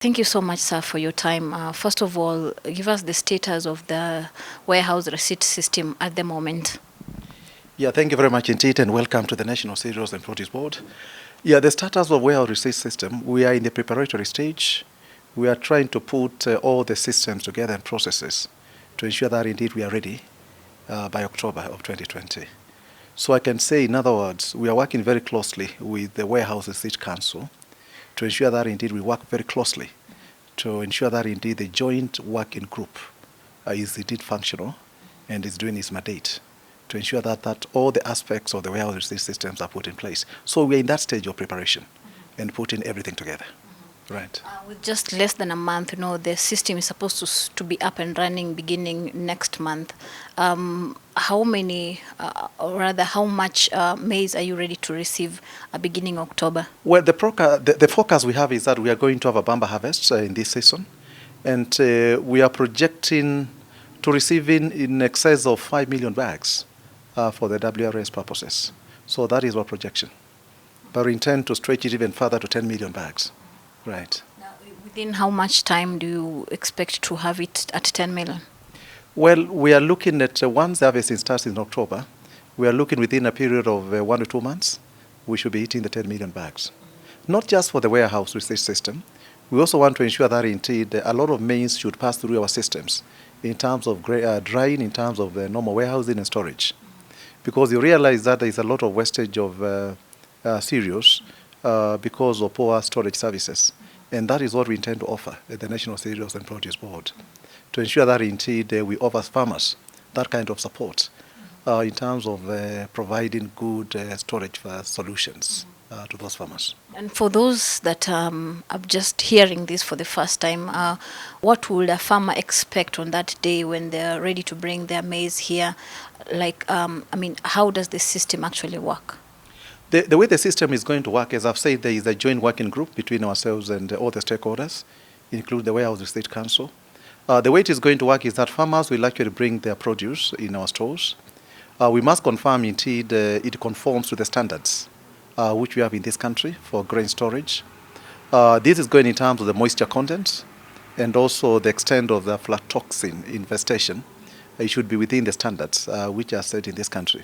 Thank you so much, sir, for your time. First of all, give us the status of the warehouse receipt system at the moment. Yeah, thank you very much indeed, and welcome to the National Cereals and Produce Board. Yeah, the status of warehouse receipt system, we are in the preparatory stage. We are trying to put all the systems together and processes to ensure that indeed we are ready by October of 2020. So I can say, in other words, we are working very closely with the Warehouse Receipt Council to ensure that indeed we work very closely to ensure that indeed the joint working group is indeed functional and is doing its mandate to ensure that all the aspects of the warehouse receipt systems are put in place. So we're in that stage of preparation and putting everything together. Right. With just less than a month, the system is supposed to be up and running beginning next month. How many, or rather, how much maize are you ready to receive beginning October? Well, the focus we have is that we are going to have a bumper harvest in this season, and we are projecting to receive in excess of 5 million bags for the WRS purposes. So that is our projection. But we intend to stretch it even further to 10 million bags. Right. Now, within how much time do you expect to have it at 10 million? Well, we are looking at once the harvesting starts in October, we are looking within a period of 1 to 2 months, we should be hitting the 10 million bags. Not just for the warehouse receipt system, we also want to ensure that indeed a lot of maize should pass through our systems in terms of drying, in terms of normal warehousing and storage. Because you realize that there is a lot of wastage of cereals because of poor storage services. And that is what we intend to offer at the National Cereals and Produce Board, to ensure that indeed we offer farmers that kind of support in terms of providing good storage solutions to those farmers. And for those that are just hearing this for the first time, what would a farmer expect on that day when they're ready to bring their maize here? How does the system actually work? The way the system is going to work, as I've said, there is a joint working group between ourselves and all the stakeholders, including the Warehouse Receipt Council. The way it is going to work is that farmers will actually bring their produce in our stores. We must confirm indeed it conforms to the standards which we have in this country for grain storage. This is going in terms of the moisture content and also the extent of the aflatoxin infestation. It should be within the standards which are set in this country.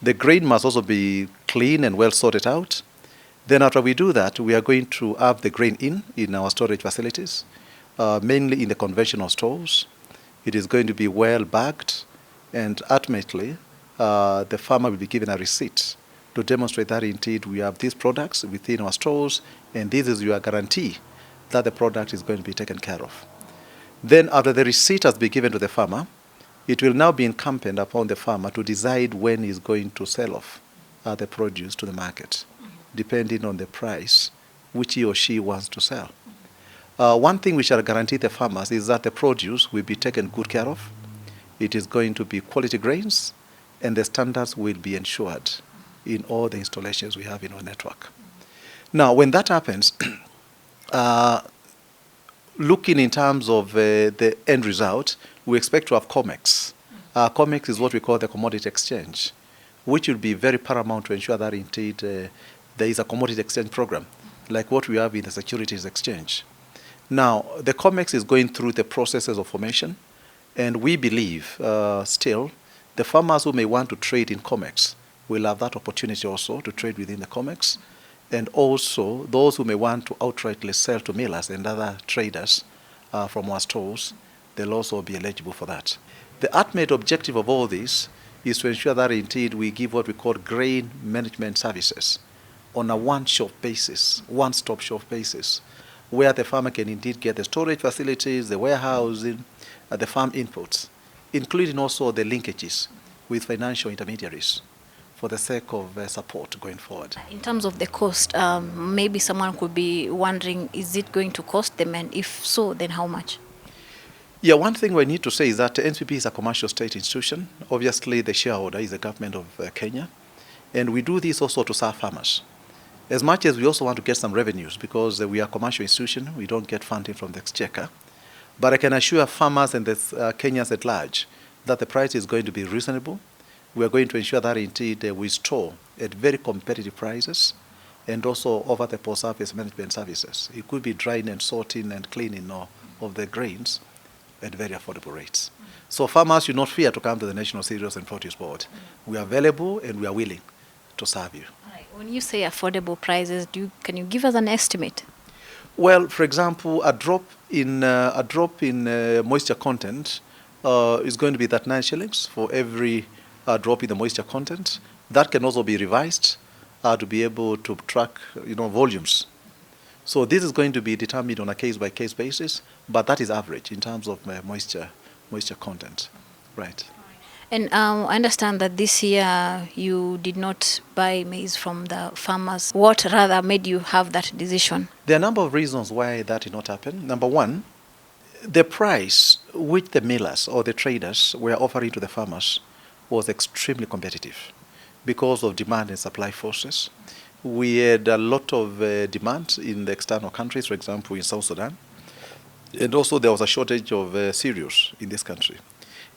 The grain must also be clean and well sorted out. Then after we do that, we are going to have the grain in our storage facilities, mainly in the conventional stores. It is going to be well bagged, and ultimately, the farmer will be given a receipt to demonstrate that indeed we have these products within our stores, and this is your guarantee that the product is going to be taken care of. Then after the receipt has been given to the farmer, it will now be incumbent upon the farmer to decide when he's going to sell off the produce to the market, depending on the price which he or she wants to sell. One thing we shall guarantee the farmers is that the produce will be taken good care of. It is going to be quality grains, and the standards will be ensured in all the installations we have in our network. Now, when that happens, looking in terms of the end result, we expect to have COMEX. COMEX is what we call the commodity exchange, which will be very paramount to ensure that indeed there is a commodity exchange program, like what we have in the securities exchange. Now, the COMEX is going through the processes of formation, and we believe still the farmers who may want to trade in COMEX will have that opportunity also to trade within the COMEX, and also those who may want to outrightly sell to millers and other traders from our stores, they'll also be eligible for that. The ultimate objective of all this is to ensure that indeed we give what we call grain management services on a one-stop shop basis, where the farmer can indeed get the storage facilities, the warehousing, the farm inputs, including also the linkages with financial intermediaries for the sake of support going forward. In terms of the cost, maybe someone could be wondering, is it going to cost them, and if so, then how much? Yeah, one thing we need to say is that NCPB is a commercial state institution. Obviously, the shareholder is the government of Kenya, and we do this also to serve farmers. As much as we also want to get some revenues, because we are a commercial institution, we don't get funding from the exchequer. But I can assure farmers and the Kenyans at large that the price is going to be reasonable. We are going to ensure that indeed we store at very competitive prices, and also over the post-harvest management services. It could be drying and sorting and cleaning of the grains at very affordable rates. So farmers should not fear to come to the National Cereals and Produce Board. We are available and we are willing to serve you. Right. When you say affordable prices, can you give us an estimate? Well, for example, a drop in moisture content is going to be that 9 shillings for every drop in the moisture content. That can also be revised to be able to track, volumes. So this is going to be determined on a case-by-case basis, but that is average in terms of moisture content, right? And I understand that this year you did not buy maize from the farmers. What rather made you have that decision? There are a number of reasons why that did not happen. Number one, the price which the millers or the traders were offering to the farmers was extremely competitive because of demand and supply forces. We had a lot of demand in the external countries, for example, in South Sudan. And also there was a shortage of cereals in this country.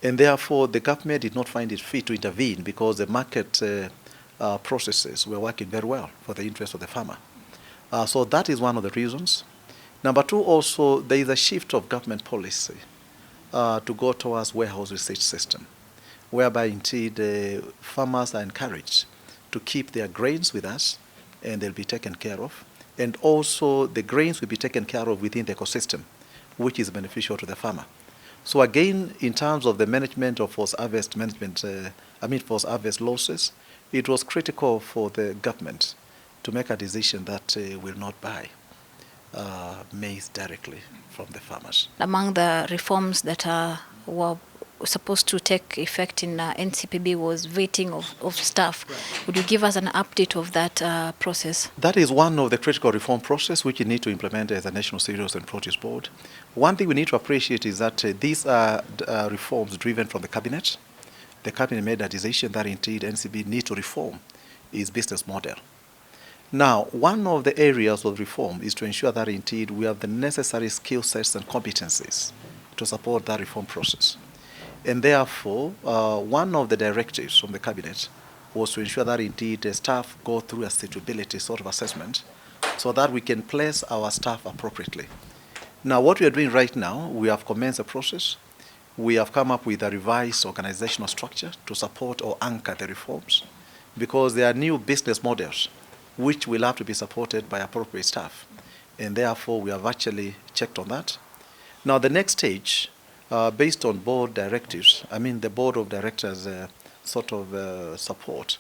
And therefore, the government did not find it fit to intervene because the market processes were working very well for the interest of the farmer. So that is one of the reasons. Number two, also, there is a shift of government policy to go towards warehouse research system, whereby indeed farmers are encouraged to keep their grains with us and they'll be taken care of. And also, the grains will be taken care of within the ecosystem, which is beneficial to the farmer. So again, in terms of the management of post-harvest post-harvest losses, it was critical for the government to make a decision that will not buy maize directly from the farmers. Among the reforms that were supposed to take effect in NCPB was vetting of staff. Right. Would you give us an update of that process? That is one of the critical reform process which you need to implement as a National Cereals and Produce Board. One thing we need to appreciate is that these are reforms driven from the Cabinet. The Cabinet made a decision that indeed NCB need to reform its business model. Now, one of the areas of reform is to ensure that indeed we have the necessary skill sets and competencies to support that reform process. And therefore, one of the directives from the Cabinet was to ensure that indeed the staff go through a suitability sort of assessment so that we can place our staff appropriately. Now, what we are doing right now, we have commenced a process. We have come up with a revised organizational structure to support or anchor the reforms because there are new business models which will have to be supported by appropriate staff. And therefore, we have actually checked on that. Now, the next stage, based on board directives, the board of directors support,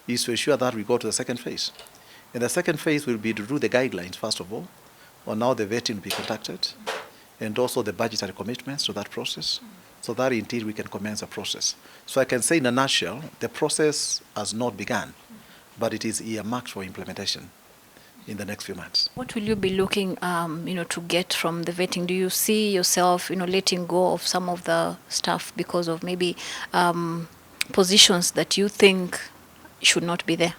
is to ensure that we go to the second phase. And the second phase will be to do the guidelines, first of all, on how the vetting will be conducted, and also the budgetary commitments to that process, so that indeed we can commence a process. So I can say in a nutshell, the process has not begun, but it is earmarked for implementation in the next few months. What will you be looking, to get from the vetting? Do you see yourself, letting go of some of the staff because of maybe positions that you think should not be there?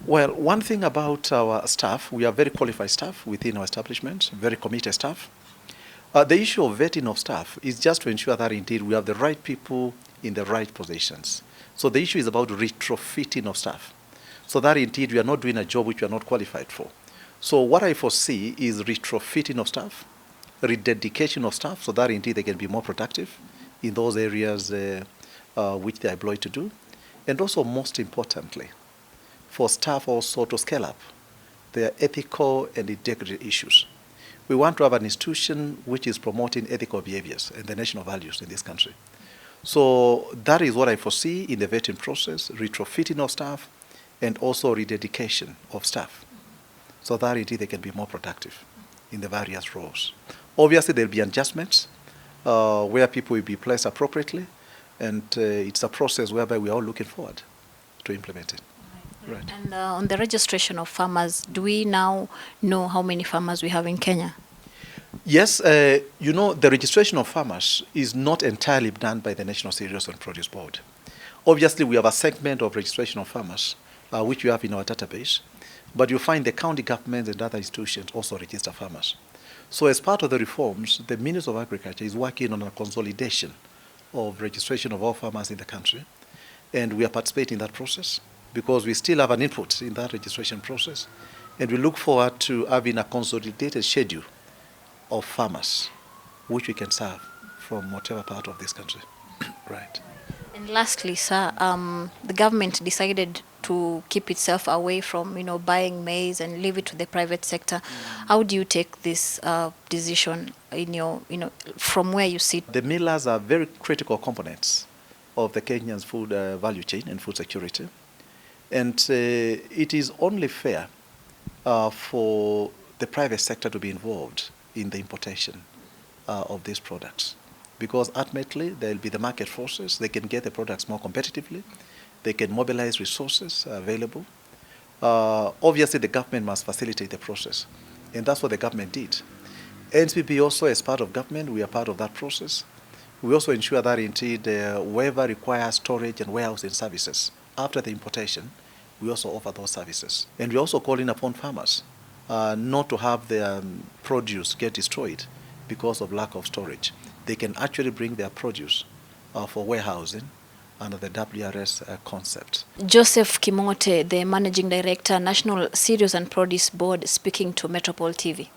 Well, one thing about our staff, we are very qualified staff within our establishment, very committed staff. The issue of vetting of staff is just to ensure that indeed we have the right people in the right positions. So the issue is about retrofitting of staff, so that indeed we are not doing a job which we are not qualified for. So what I foresee is retrofitting of staff, rededication of staff, so that indeed they can be more productive in those areas which they are employed to do. And also, most importantly, for staff also to scale up their ethical and integrity issues. We want to have an institution which is promoting ethical behaviors and the national values in this country. So that is what I foresee in the vetting process, retrofitting of staff, and also rededication of staff, so that indeed they can be more productive in the various roles. Obviously, there will be adjustments where people will be placed appropriately, and it's a process whereby we are all looking forward to implement it. Right. And on the registration of farmers, do we now know how many farmers we have in Kenya? Yes, the registration of farmers is not entirely done by the National Cereals and Produce Board. Obviously, we have a segment of registration of farmers, which we have in our database, but you find the county governments and other institutions also register farmers. So as part of the reforms, the Ministry of Agriculture is working on a consolidation of registration of all farmers in the country, and we are participating in that process. because we still have an input in that registration process. And we look forward to having a consolidated schedule of farmers which we can serve from whatever part of this country. Right. And lastly, sir, the government decided to keep itself away from, buying maize and leave it to the private sector. How do you take this decision in your, from where you sit? The millers are very critical components of the Kenyan's food value chain and food security. And it is only fair for the private sector to be involved in the importation of these products, because ultimately there will be the market forces. They can get the products more competitively. They can mobilize resources available. Obviously, the government must facilitate the process, and that's what the government did. NCPB also, as part of government, we are part of that process. We also ensure that indeed wherever requires storage and warehousing services after the importation, we also offer those services. And we're also calling upon farmers not to have their produce get destroyed because of lack of storage. They can actually bring their produce for warehousing under the WRS concept. Joseph Kimote, the Managing Director, National Cereals and Produce Board, speaking to Metropole TV.